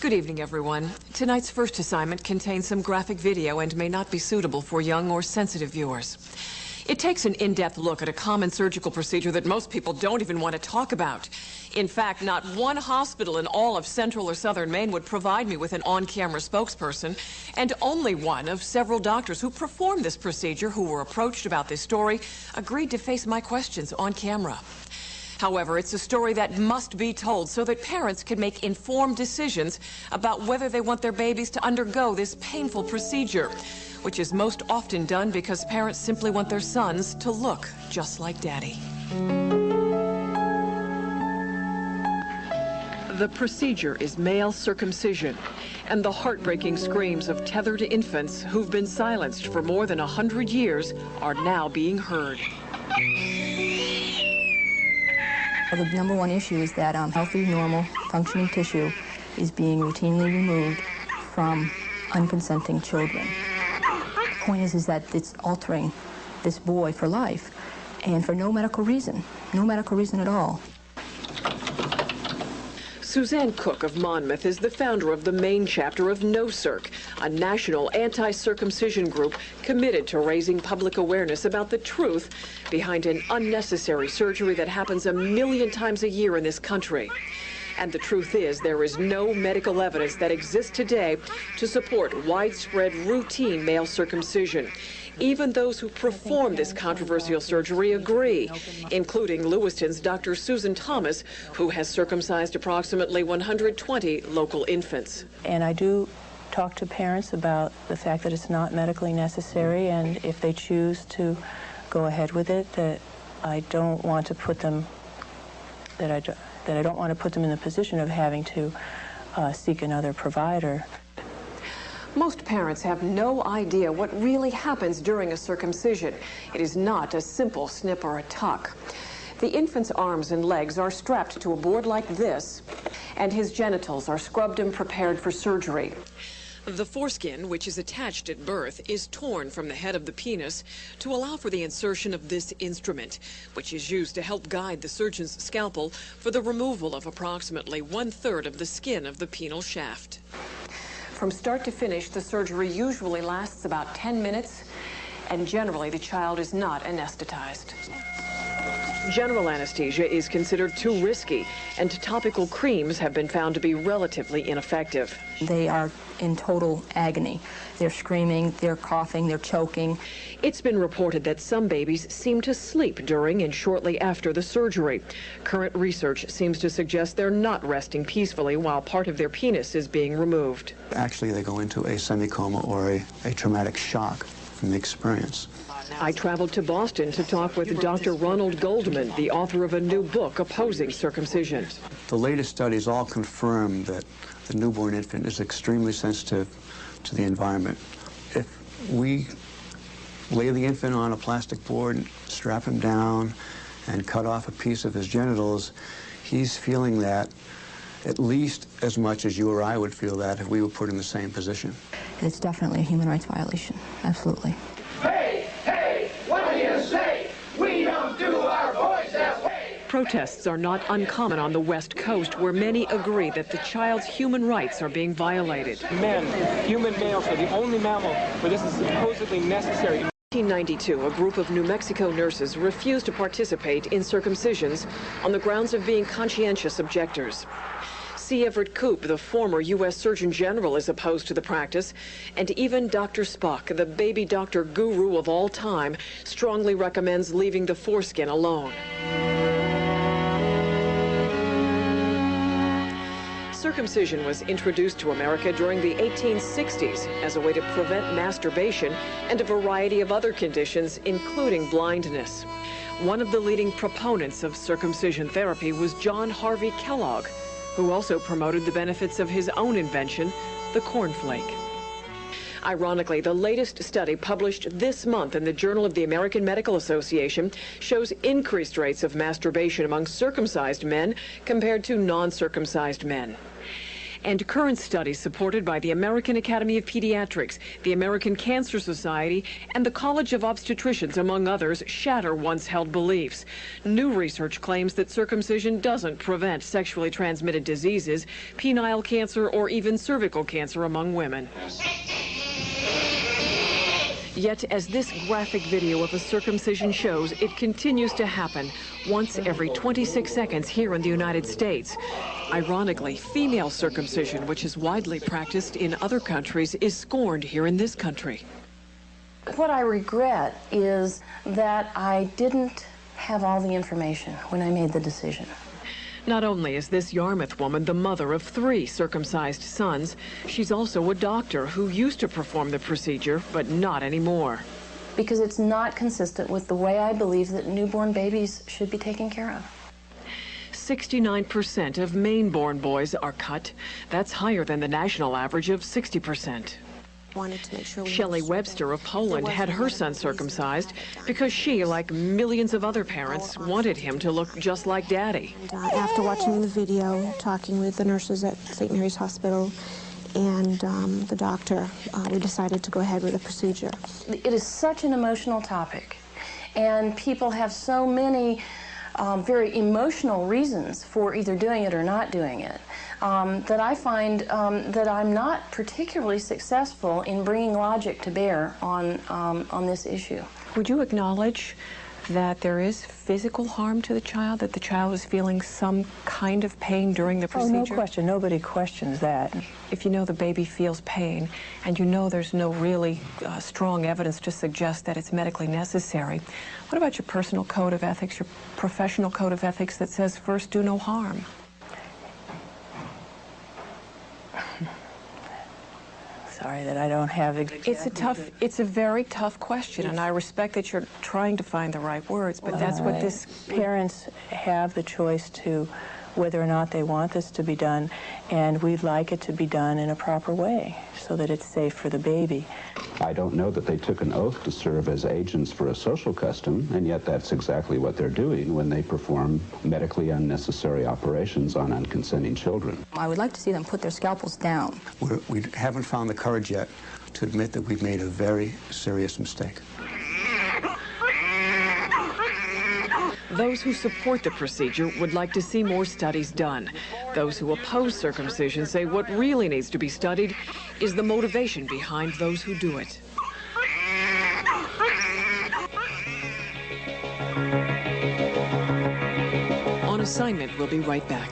Good evening, everyone. Tonight's first assignment contains some graphic video and may not be suitable for young or sensitive viewers. It takes an in-depth look at a common surgical procedure that most people don't even want to talk about. In fact, not one hospital in all of central or southern Maine would provide me with an on-camera spokesperson, and only one of several doctors who performed this procedure who were approached about this story agreed to face my questions on camera. However, it's a story that must be told so that parents can make informed decisions about whether they want their babies to undergo this painful procedure, which is most often done because parents simply want their sons to look just like Daddy. The procedure is male circumcision, and the heartbreaking screams of tethered infants who've been silenced for more than 100 years are now being heard. The number one issue is that healthy, normal, functioning tissue is being routinely removed from unconsenting children. The point is that it's altering this boy for life, and for no medical reason at all. Suzanne Cook of Monmouth is the founder of the Maine chapter of No Circ, a national anti-circumcision group committed to raising public awareness about the truth behind an unnecessary surgery that happens 1 million times a year in this country. And the truth is, there is no medical evidence that exists today to support widespread routine male circumcision. Even those who perform this controversial surgery agree, including Lewiston's Dr. Susan Thomas, who has circumcised approximately 120 local infants. And I do talk to parents about the fact that it's not medically necessary, and if they choose to go ahead with it, that I don't want to put them in the position of having to seek another provider. Most parents have no idea what really happens during a circumcision. It is not a simple snip or a tuck. The infant's arms and legs are strapped to a board like this, and his genitals are scrubbed and prepared for surgery. The foreskin, which is attached at birth, is torn from the head of the penis to allow for the insertion of this instrument, which is used to help guide the surgeon's scalpel for the removal of approximately 1/3 of the skin of the penile shaft. From start to finish, the surgery usually lasts about 10 minutes, and generally the child is not anesthetized. General anesthesia is considered too risky, and topical creams have been found to be relatively ineffective. They are in total agony. They're screaming, they're coughing, they're choking. It's been reported that some babies seem to sleep during and shortly after the surgery. Current research seems to suggest they're not resting peacefully while part of their penis is being removed. Actually, they go into a semi-coma or a traumatic shock from the experience. I traveled to Boston to talk with Dr. Ronald Goldman, the author of a new book opposing circumcision. The latest studies all confirm that the newborn infant is extremely sensitive to the environment. If we lay the infant on a plastic board, strap him down, and cut off a piece of his genitals, he's feeling that at least as much as you or I would feel that if we were put in the same position. It's definitely a human rights violation, absolutely. Hey, hey, what do you say? We don't do our boys that way. Protests are not uncommon on the West Coast, where many agree that the child's human rights are being violated. Men, human males, are the only mammal where this is supposedly necessary. In 1992, a group of New Mexico nurses refused to participate in circumcisions on the grounds of being conscientious objectors. C. Everett Koop, the former U.S. Surgeon General, is opposed to the practice, and even Dr. Spock, the baby doctor guru of all time, strongly recommends leaving the foreskin alone. Circumcision was introduced to America during the 1860s as a way to prevent masturbation and a variety of other conditions, including blindness. One of the leading proponents of circumcision therapy was John Harvey Kellogg, who also promoted the benefits of his own invention, the cornflake. Ironically, the latest study published this month in the Journal of the American Medical Association shows increased rates of masturbation among circumcised men compared to non-circumcised men. And current studies supported by the American Academy of Pediatrics, the American Cancer Society, and the College of Obstetricians, among others, shatter once held beliefs. New research claims that circumcision doesn't prevent sexually transmitted diseases, penile cancer, or even cervical cancer among women. Yet, as this graphic video of a circumcision shows, it continues to happen once every 26 seconds here in the United States. Ironically, female circumcision, which is widely practiced in other countries, is scorned here in this country. What I regret is that I didn't have all the information when I made the decision. Not only is this Yarmouth woman the mother of 3 circumcised sons, she's also a doctor who used to perform the procedure, but not anymore. Because it's not consistent with the way I believe that newborn babies should be taken care of. 69% of Maine-born boys are cut. That's higher than the national average of 60%. Wanted to make sure Shelley Webster of Poland had her son circumcised because she, like millions of other parents, wanted him to look just like Daddy. After watching the video, talking with the nurses at St. Mary's Hospital and the doctor, we decided to go ahead with the procedure. It is such an emotional topic, and people have so many very emotional reasons for either doing it or not doing it, that I find that I'm not particularly successful in bringing logic to bear on this issue. Would you acknowledge that there is physical harm to the child, that the child is feeling some kind of pain during the procedure? Oh, no question. Nobody questions that. If you know the baby feels pain, and you know there's no really strong evidence to suggest that it's medically necessary, what about your personal code of ethics, your professional code of ethics that says first do no harm? Sorry that I don't have It's a very tough question, and I respect that you're trying to find the right words, but that's what this... Parents have the choice to whether or not they want this to be done, and we'd like it to be done in a proper way so that it's safe for the baby. I don't know that they took an oath to serve as agents for a social custom, and yet that's exactly what they're doing when they perform medically unnecessary operations on unconsenting children. I would like to see them put their scalpels down. We haven't found the courage yet to admit that we've made a very serious mistake. Those who support the procedure would like to see more studies done. Those who oppose circumcision say what really needs to be studied is the motivation behind those who do it. On assignment, we'll be right back.